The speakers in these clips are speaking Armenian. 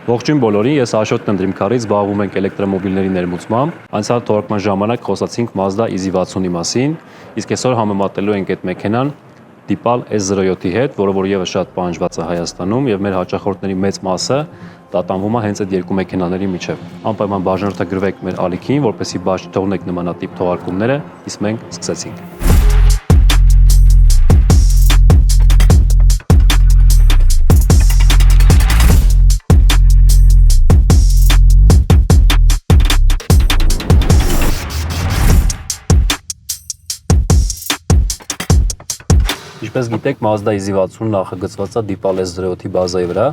Ողջույն բոլորին, ես Աշոտ Տնտրիմքարից զբաղվում ենք էլեկտրոմոբիլների ներմուծմամբ։ Անցյալ թողարկման ժամանակ խոսացինք Mazda EZ60-ի մասին, իսկ այսօր համեմատելու ենք այդ մեքենան Deepal S07-ի հետ, որը ևս շատ պահանջված է Հայաստանում եւ մեր հաճախորդների մեծ մասը տատանվում է հենց այդ երկու մեքենաների միջև։ Անպայման բաժանորդագրվեք մեր ալիքին, որպեսզի բաց չթողնեք նմանատիպ թողարկումները, իսկ մենք սկսեցինք։ Ինչպես գիտեք, Mazda EZ60 նախագծված է Deepal S07-ի բազայի վրա,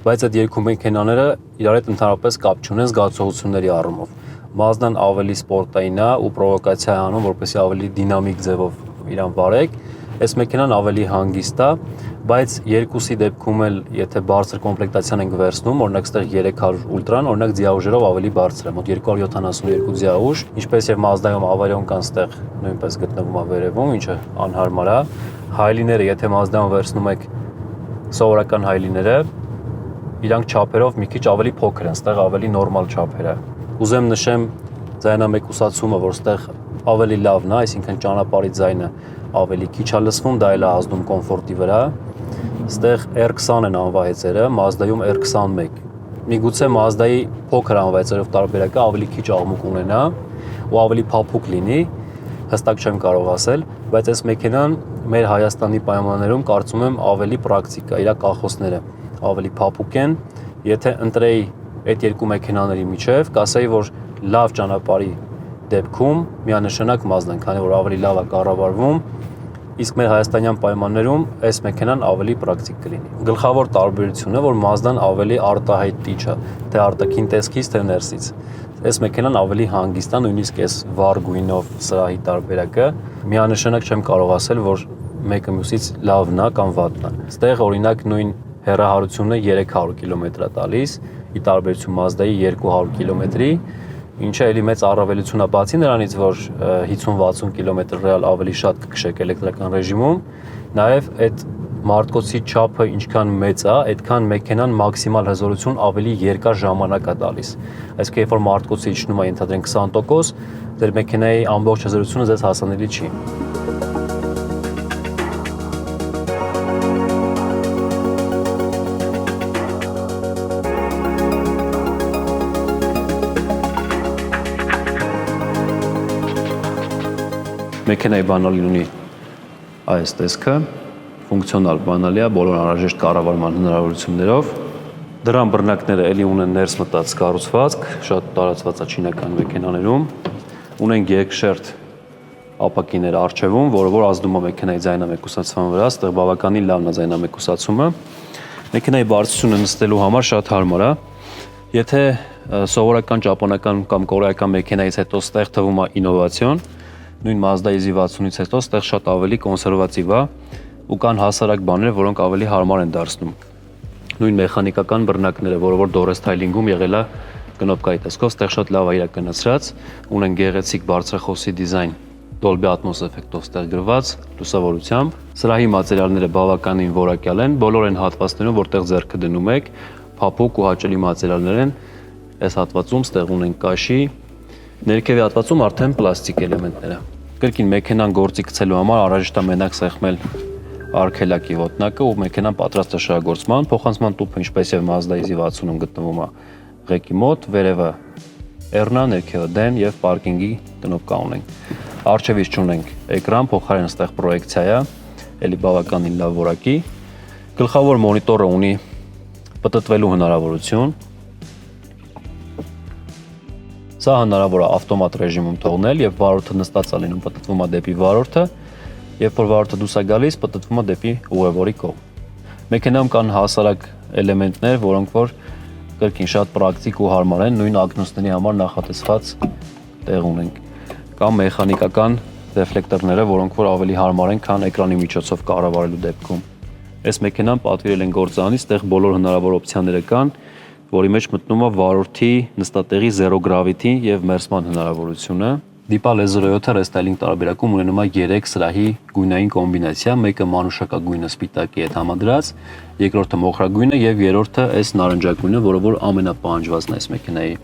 բայց այդ երկու մեքենաները իրար հետ ընդհանրապես կապ չունեն զգացողությունների առումով։ Mazda-ն ավելի սպորտային է ու պրովոկացիա է անում, որպեսզի ավելի դինամիկ ձևով իրան վարեք։ Այս մեքենան ավելի հանգիստ է, բայց երկուսի դեպքում էլ, եթե բարձր կոմպլեկտացիան ենք վերցնում, օրինակ այստեղ 300 ուլտրան, օրինակ ձիաուժերով ավելի բարձր է, մոտ 272 ձիաուժ, ինչպես եւ Mazda-ում ավարիոն կան այստեղ նույնպես գտնվում է վերևում, ինչը անհարմար է։ Հայլիները, եթե Mazda-ում վերցնում եք սովորական հայլիները, իրանք չափերով մի քիչ ավելի փոքր են, այստեղ ավելի նորմալ չափեր է։ Ուզեմ նշեմ ձայնամեկուսացումը, որ այստեղ ավելի լավն է, այսինքն ճանապարհի ձայնը ավելի քիչ է լսվում, դա էլ է ազդում կոմֆորտի վրա։ Այստեղ R20 են անվայեցերը, Mazda-ում R21։ Միգուցե Mazda-ի փոքր անվայեցերով տարբերակը ավելի քիչ աղմուկ ունենա ու ավելի փափուկ լինի, հստակ չեմ կարող ասել, բայց այս մեքենան մեր Հայաստանի պայմաններում կարծում եմ ավելի պրակտիկ է, իր կախոսները ավելի փափուկ են։ Եթե ընտրեի այդ երկու մեքենաների միջև, կասեի, որ լավ ճանապարհի դեպքում միանշանակ Mazda-ն, քանի որ ավելի լավ է կառավարվում, իսկ մեր հայաստանյան պայմաններում այս մեքենան ավելի պրակտիկ կլինի։ Գլխավոր տարբերությունը, որ Mazda-ն ավելի արտահայտ տիչ է, թե արտաքին տեսքից, թե ներսից։ Այս մեքենան ավելի հանգիստ է, նույնիսկ այս վառ գույնով սրահի տարբերակը միանշանակ չեմ կարող ասել, որ մեկը մյուսից լավն է կամ վատն է։ Այստեղ օրինակ նույն հեռահարությունը 300 կիլոմետր է տալիս, ի տարբերություն Mazda-ի 200 կիլոմետրի, ինչը էլի մեծ առավելություն է, բացի նրանից, որ 50-60 կիլոմետր ռեալ ավելի շատ կքշեք էլեկտրական ռեժիմում, նաև այդ մարտկոցի չափը ինչքան մեծ է, այդքան մեքենան մաքսիմալ հզորություն ավելի երկար ժամանակ է տալիս։ Այսինքն, երբ որ մարտկոցը իջնում է ենթադրենք 20%, ձեր մեքենայի ամբողջ հզորությունը ձեզ հասանելի չի։ Մեքենայի բանալին ունի այս տեսքը, ֆունկցիոնալ բանալի է, բոլոր անհրաժեշտ կառավարման հնարավորություններով։ Դրան բռնակները էլի ունեն ներս մտած կառուցվածք, շատ տարածված է չինական մեքենաներում։ Ունեն երկշերտ ապակիներ առջևում, որը որ ազդում է մեքենայի ձայնամեկուսացման վրա, այստեղ բավականին լավն է ձայնամեկուսացումը։ Մեքենայի բարձրությունը նստելու համար շատ հարմար է։ Եթե սովորական ճապոնական կամ կորեական մեքենայից հետո այստեղ թվում է ինովացիոն, նույն Mazda EZ60-ից հետո այստեղ շատ ավելի կոնսերվատիվ է ու կան հասարակ բաներ, որոնք ավելի հարմար են դարձնում։ Նույն մեխանիկական բռնակները, որը որ Door Styling-ում եղել է կնոպկայի տեսքով, այստեղ շատ լավ է իրականացրած, ունեն գեղեցիկ բարձրախոսի դիզայն, Dolby Atmos էֆեկտով այստեղ գրված, լուսավորությամբ։ Սրահի մատերիալները բավականին որակյալ են, բոլոր այն հատվածներում, որտեղ ձեռքը դնում եք, փափուկ ու հաճելի մատերիալներ են։ Այս հատվածում այստեղ ունեն կաշի, ներքևի հատվածում արդեն պլաստիկ էլեմենտներ է։ Կրկին մեքենան գործի գցելու համար անհրաժեշտ է մենակ սեղմել արգելակի ոտնակը ու մեքենան պատրաստ է շահագործման։ Փոխանցման տուփը, ինչպես եւ Mazda EZ60-ում գտնվում է ղեկի մոտ, վերևը էռնա, ներքևը դեն եւ պարկինգի կնոպկա ունենք։ Առջևից չունենք էկրան, փոխարեն այստեղ պրոյեկցիա է, էլի բավականին լավ որակի։ Գլխավոր մոնիտորը ունի պտտվելու հնարավորություն։ Սա հնարավոր է ավտոմատ ռեժիմում թողնել եւ վարորդը նստած է լինում, պտտվում է դեպի վարորդը, երբ որ վարորդը դուրս է գալիս, պտտվում է դեպի ուղևորի կողմ։ Մեքենայում կան հասարակ էլեմենտներ, որոնք որ կրկին շատ պրակտիկ ու հարմար են, նույն ակնոցների համար նախատեսված տեղ ունենք։ Կամ մեխանիկական ռեֆլեկտորները, որոնք որ ավելի հարմար են, քան էկրանի միջոցով կառավարելու դեպքում։ Այս մեքենան պատվիրել են գործարանից, այդտեղ բոլոր հնարավոր օպցիաները կան, որի մեջ մտնում է վարորդի նստատեղի 0 gravity եւ մերսման հնարավորությունը։ Դիպալ S07-ը ռեստայլինգ տարբերակում ունենում է 3 սրահի գույնային կոմբինացիա, մեկը մանուշակագույնը սպիտակի հետ համադրած, երկրորդը մոխրագույնը եւ երրորդը այս նարնջագույնը, որը որ ամենապահանջվածն է այս մեքենայի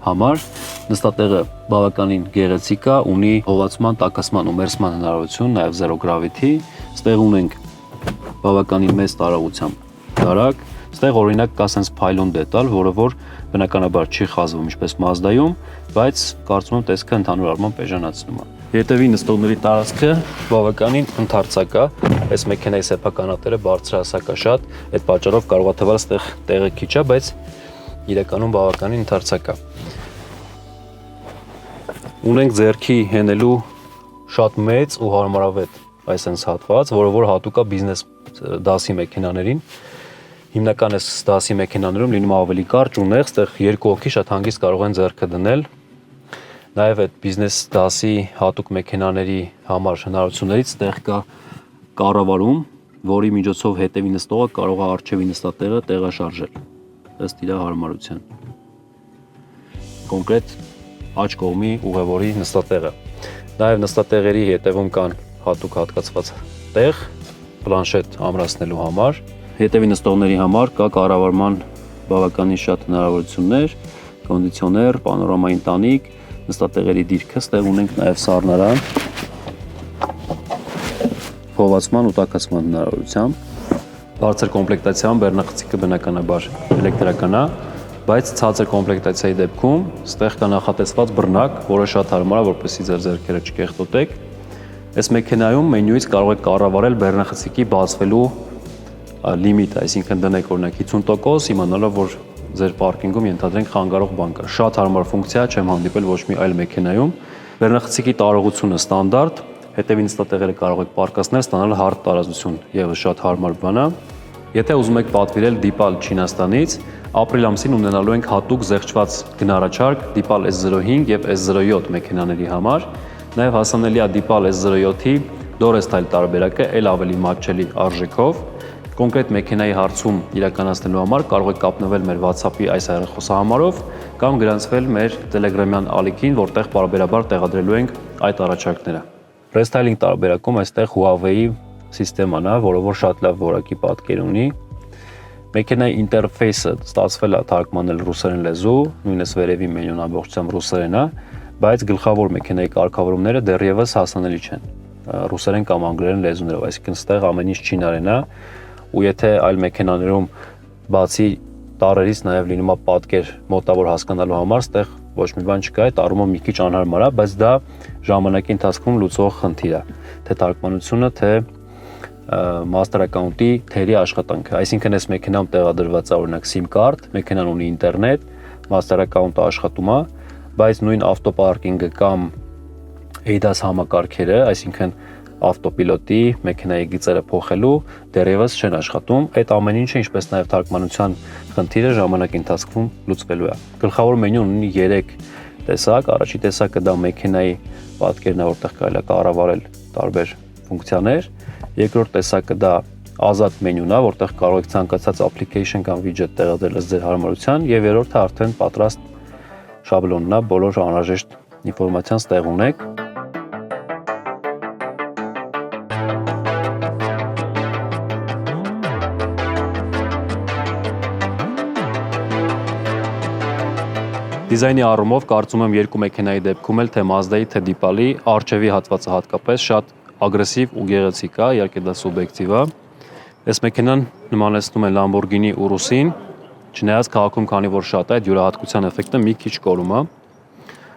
համար։ Նստատեղը բավականին գեղեցիկ է, ունի հովացման, տաքացման ու մերսման հնարավորություն, նաեւ zero gravity։ Ստեղ ունենք բավականին մեծ տարողությամբ դարակ։ Ստեղ օրինակ կա sense pylon դետալ, որը որ բնականաբար չի խազվում ինչպես Mazda-ում, բայց կարծում եմ տեսքը ընդհանուր առմամբ էժանացնում է։ Հետևի նստողների տարածքը բավականին ընդարձակ է, այս մեքենայի սեփականատերը բարձրահասակ է շատ, այդ պատճառով կարող է թվալ այդտեղ տեղը քիչ է, բայց իրականում բավականին ընդարձակ է։ Ունենք ձեռքի հենելու շատ մեծ ու հարմարավետ այս հատված, որը որ հատուկ է բիզնես դասի մեքենաներին։ Հիմնական այս դասի մեքենաներում լինում ավելի կարճ ուղեղ, այդտեղ 2 հոգի շատ հանգիստ կարող են ձեռքը դնել։ Նաև այդ բիզնես դասի հատուկ մեքենաների համար հնարավորություններից այդտեղ կա կառավարում, որի միջոցով հետևի նստողը կարող է առջևի նստատեղը տեղաշարժել ըստ իր հարմարության։ Կոնկրետ աջ կողմի ուղևորի նստատեղը։ Նաև նստատեղերի հետևում կան հատուկ հատկացված տեղ պլանշետ ամրացնելու համար։ Հետևի նստողների համար կա կառավարման բավականին շատ հնարավորություններ, կոնդիցիոներ, պանորամային տանիք, նստատեղերի դիրքը, ստեղ ունենք նաև սառնարան, փողացման ու տաքացման հնարավորությամբ։ Բարձր կոմպլեկտացիան բեռնախցիկը բնականաբար էլեկտրական է, բայց ցածր կոմպլեկտացիայի դեպքում ստեղ կա նախատեսված բռնակ, որը շատ հարմար է, որպեսզի ձեր ձեռքերը չկեղտոտեք։ Այս մեքենայում մենյուից կարող եք կառավարել բեռնախցիկի բացվելու լիմիտ, այսինքն դնեք օրինակ 50%, իմանալով որ ձեր պարկինգում ենթադրենք խանգարող բան կա։ Շատ հարմար ֆունկցիա, չեմ հանդիպել ոչ մի այլ մեքենայում։ Բեռնախցիկի տարողությունը ստանդարտ, հետևի նստատեղերը կարող եք պարկասնել, ստանալ հարթ տարածություն, եւս շատ հարմար բան է։ Եթե ուզում եք պատվիրել դիպալ Չինաստանից, ապրիլ ամսին ունենալու ենք հատուկ զեղչված գնարաչարք դիպալ S05 եւ S07 մեքենաների համար։ Նաեւ հասանելի է դիպալ S07-ի Dorestyle տարբերակը ել ավելի մատչելի արժեքով։ Կոնկրետ մեքենայի հարցում իրականացնելու համար կարող եք կապնվել մեր WhatsApp-ի այս հեռախոսահամարով կամ գրանցվել մեր Telegram-յան ալիքին, որտեղ պարբերաբար տեղադրելու ենք այդ առաջարկները։ Restyling տարբերակում այստեղ Huawei սիստեման է, որը որ շատ լավ որակի պատկեր ունի։ Մեքենայի ինտերֆեյսը ստացվել է թարգմանել ռուսերեն լեզու, նույնիսկ վերևի մենյուն ամբողջությամբ ռուսերեն է, բայց գլխավոր մեքենայի կարգավորումները դեռևս հասանելի չեն ռուսերեն կամ անգլերեն լեզուներով, այսինքն ստեղ ամեն ինչ չինարեն է, ու եթե այլ մեքենաներում բացի տարերից նաև լինում է պատկեր մոտավոր հասկանալու համար, ստեղ ոչ մի բան չկա, այդ առումով մի քիչ անհարմար է, բայց դա ժամանակի ընթացքում լուծող խնդիր է, թե թարգմանությունը, թե master account-ի թերի աշխատանքը։ Այսինքն այս մեքենայում տեղադրված է օրինակ SIM card, մեքենան ունի ինտերնետ, master account-ը աշխատում է, բայց նույն ավտոպարկինգը կամ ADAS համակարգերը, այսինքն ավտոպիլոտի մեքենայի գծերը փոխելու դեռևս չեն աշխատում։ Այդ ամեն ինչը, ինչպես նաև թարգմանության խնդիրը ժամանակի ընթացքում լուծվելու է։ Գլխավոր մենյուն ունի 3 տեսակ, առաջի տեսակը դա մեքենայի պատկերն է, որտեղ կարելի է կառավարել տարբեր ֆունկցիաներ։ Երկրորդ տեսակը դա ազատ մենյուն է, որտեղ կարող եք ցանկացած application կամ widget տեղադրել ըստ ձեր հարմարության, եւ երրորդը արդեն պատրաստ շաբլոնն է, բոլոր անհրաժեշտ ինֆորմացիան ստեղ ունեք։ Դիզայնի առումով կարծում եմ երկու մեքենայի դեպքում էլ թե Mazda-ի, թե Deepal-ի առջևի հատվածը հատկապես շատ ագրեսիվ ու գեղեցիկ է, իհարկե դա սուբյեկտիվ է։ Այս մեքենան նմանեցնում է Lamborghini Urus-ին, չնայած քաղաքում քանի որ շատ է, այդ յուրահատկության էֆեկտը մի քիչ կորում է։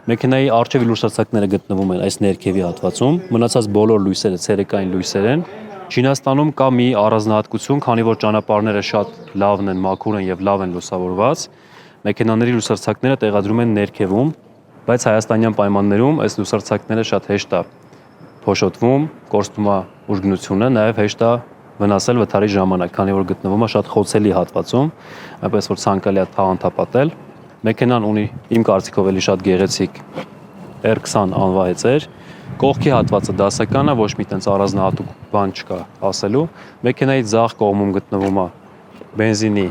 Մեքենայի առջևի լույսարձակները գտնվում են այս ներքևի հատվածում, մնացած բոլոր լույսերը ցերեկային լույսեր են։ Չինաստանում կա մի առանձնահատկություն, քանի որ ճանապարհները շատ լավն են, մաքուր են եւ լավ են լուսավորված։ Մեքենաների լուսարձակները տեղադրում են ներքևում, բայց հայաստանյան պայմաններում այս լուսարձակները շատ հեշտ է փոշոտվում, կորստում է ուժգնությունը, նաև հեշտ է վնասել վթարի ժամանակ, քանի որ գտնվում է շատ խոցելի հատվածում, այնպես որ ցանկալի է թաղանթապատել։ Մեքենան ունի իմ կարծիքով էլի շատ գեղեցիկ R20 անվահեծեր, կողքի հատվածը դասական է, ոչ մի տենց առանձնահատուկ բան չկա ասելու։ Մեքենայի ձախ կողմում գտնվում է բենզինի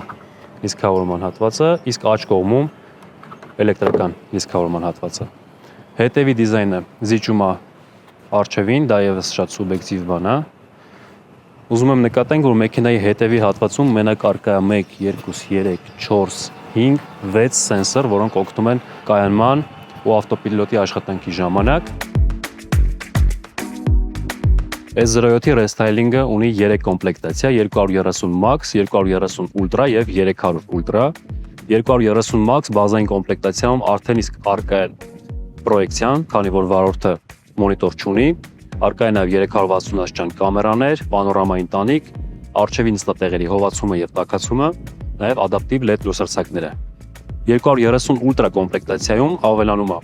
լիցքավորման հատվածը, իսկ աջ կողմում էլեկտրական լիցքավորման հատվածը։ Հետևի դիզայնը զիջում է առջևին, դա եւս շատ սուբյեկտիվ բան է։ Ուզում եմ նկատենք, որ մեքենայի հետևի հատվածում մենակ առկա է 1, 2, 3, 4, 5, 6 սենսոր, որոնք օգնում են կայանման ու ավտոպիլոտի աշխատանքի ժամանակ։ S07-ի ռեսթայլինգը ունի 3 կոմպլեկտացիա՝ 230 Max, 230 Ultra եւ 300 Ultra։ 230 Max բազային կոմպլեկտացիայում արդեն իսկ առկա է պրոյեկցիան, քանի որ վարորդը մոնիտոր չունի, առկա է նաեւ 360 աստիճան կամերաներ, պանորամային տանիք, առջևի նստատեղերի հովացումը եւ տաքացումը, նաեւ ադապտիվ LED լուսարձակները։ 230 Ultra կոմպլեկտացիայում ավելանում է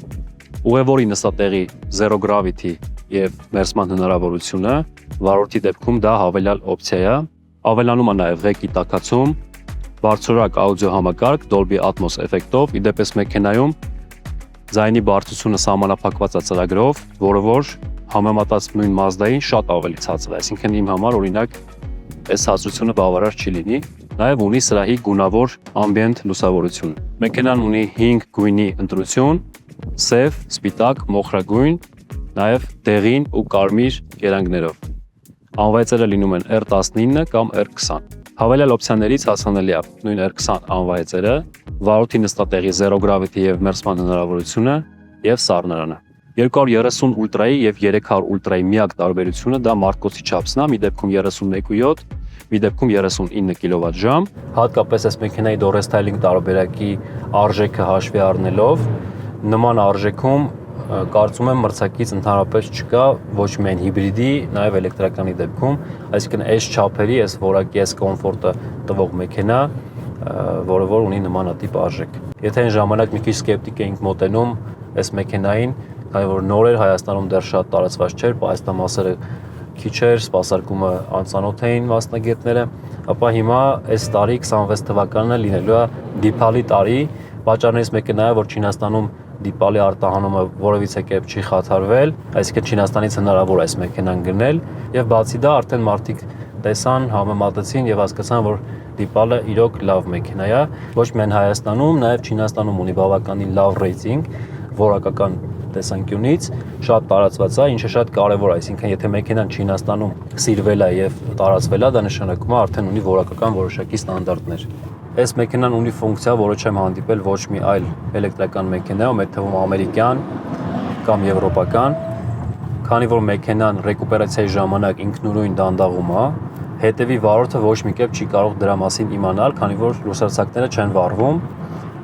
ուղևորի նստատեղի Zero Gravity եւ մերսման հնարավորությունը, վարորդի դեպքում դա հավելյալ օպցիա է։ Ավելանում է նաեւ ղեկի տաքացում, բարձրորակ աուդիո համակարգ Dolby Atmos էֆեկտով, իդեպ մեքենայում ձայնի բարձրությունը սահմանափակված է ծրագրով, որը որ համեմատած նույն Mazda-ին շատ ավելի ցածր է, այսինքն իմ համար օրինակ այս հաստությունը բավարար չի լինի։ Նաև ունի սրահի գունավոր ամբիենտ լուսավորություն։ Մեքենան ունի 5 գույնի ընտրություն՝ սև, սպիտակ, մոխրագույն, նաև դեղին ու կարմիր երանգներով։ Անվայծերը լինում են R19 կամ R20։ Հավելյալ օպցիաներից հասանելի է նույն R20 անվայծերը, վարորդի նստատեղի Zero Gravity եւ մերսման հնարավորությունը եւ սառնարանը։ 230 Ultra-ի եւ 300 Ultra-ի միակ տարբերությունը դա մարտկոցի չափսն է, մի դեպքում 31.7, մի դեպքում 39 կիլովատ-ժամ։ Հատկապես այս մեքենայի դորեստայլինգ տարբերակի արժեքը հաշվի առնելով, նման արժեքում կարծում եմ մրցակից ընդհանրապես չկա ոչ միայն հիբրիդի, նաև էլեկտրականի դեպքում, այսինքն այս չափերի, այս որակի, այս կոմֆորտը տվող մեքենա, որը որ ունի նմանատիպ արժեք։ Եթե այն ժամանակ մի քիչ սկեպտիկ էինք մոտենում այս մեքենային, քանի որ նոր էր, Հայաստանում դեռ շատ տարածված չէր, պահեստամասերը քիչ էր, սպասարկումը անծանոթ էին մասնագետները, ապա հիմա այս տարի 26 թվականն լինելու է դիփալի տարի, պատճառներից մեկը նա է, որ Չինաստանում դիպալի արտահանումը որևիցե կերպ չի խաթարվել, այսինքն Չինաստանից հնարավոր է այս մեքենան գնել եւ բացի դա արդեն մարդիկ տեսան, համեմատեցին եւ հասկացան, որ դիպալը իրոք լավ մեքենա է, ոչ միայն Հայաստանում, նաեւ Չինաստանում ունի բավականին լավ ռեյտինգ, որակական տեսանկյունից շատ տարածված է, ինչը շատ կարեւոր է, այսինքն եթե մեքենան Չինաստանում սիրվել է եւ տարածվել է, դա նշանակում է արդեն ունի որակական որոշակի ստանդարտներ։ Այս մեքենան ունի ֆունկցիա, որը չեմ հանդիպել ոչ մի այլ էլեկտրական մեքենայում, այդ թվում ամերիկյան կամ եվրոպական, քանի որ մեքենան ռեկուպերացիայի ժամանակ ինքնուրույն դանդաղում է, հետևի վարորդը ոչ մի կերպ չի կարող դրա մասին իմանալ, քանի որ լուսարձակները չեն վառվում։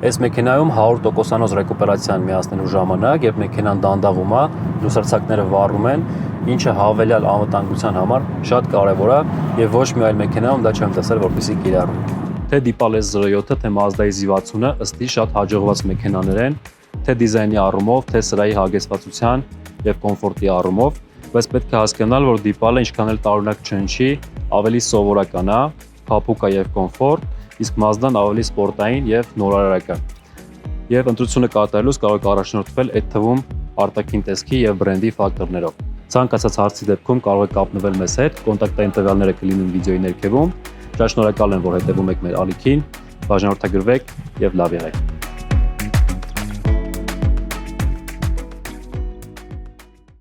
Այս մեքենայում 100%-անոց ռեկուպերացիան միացնելու ժամանակ, երբ մեքենան դանդաղում է, լուսարձակները վառում են, ինչը հավելյալ անվտանգության համար շատ կարևոր է եւ ոչ մի այլ մեքենայում դա չեմ տեսել, որպեսզի կիրառվի։ Թե Deepal S07-ը, թե Mazda-ի Z60-ը ըստի շատ հաջողված մեքենաներ են, թե դիզայնի առումով, թե սրահի հագեցվածության եւ կոմֆորտի առումով, բայց պետք է հասկանալ, որ Deepal-ը ինչքան էլ տարօրինակ չնչի, ավելի սովորական է, փափուկ է եւ կոմֆորտ, իսկ Mazda-ն ավելի սպորտային եւ նորարարական։ Եվ ընտրությունը կատարելուց կարող եք առաջնորդվել այդ թվում արտաքին տեսքի եւ բրենդի ֆակտորներով։ Ցանկացած հարցի դեպքում կարող եք կապնվել մեզ հետ, կոնտակտային տվյալները կլինեն վիդեոյի ներքևում։ Շատ շնորհակալ եմ, որ հետևում եք մեր ալիքին, բաժանորդագրվեք եւ լավ եղեք։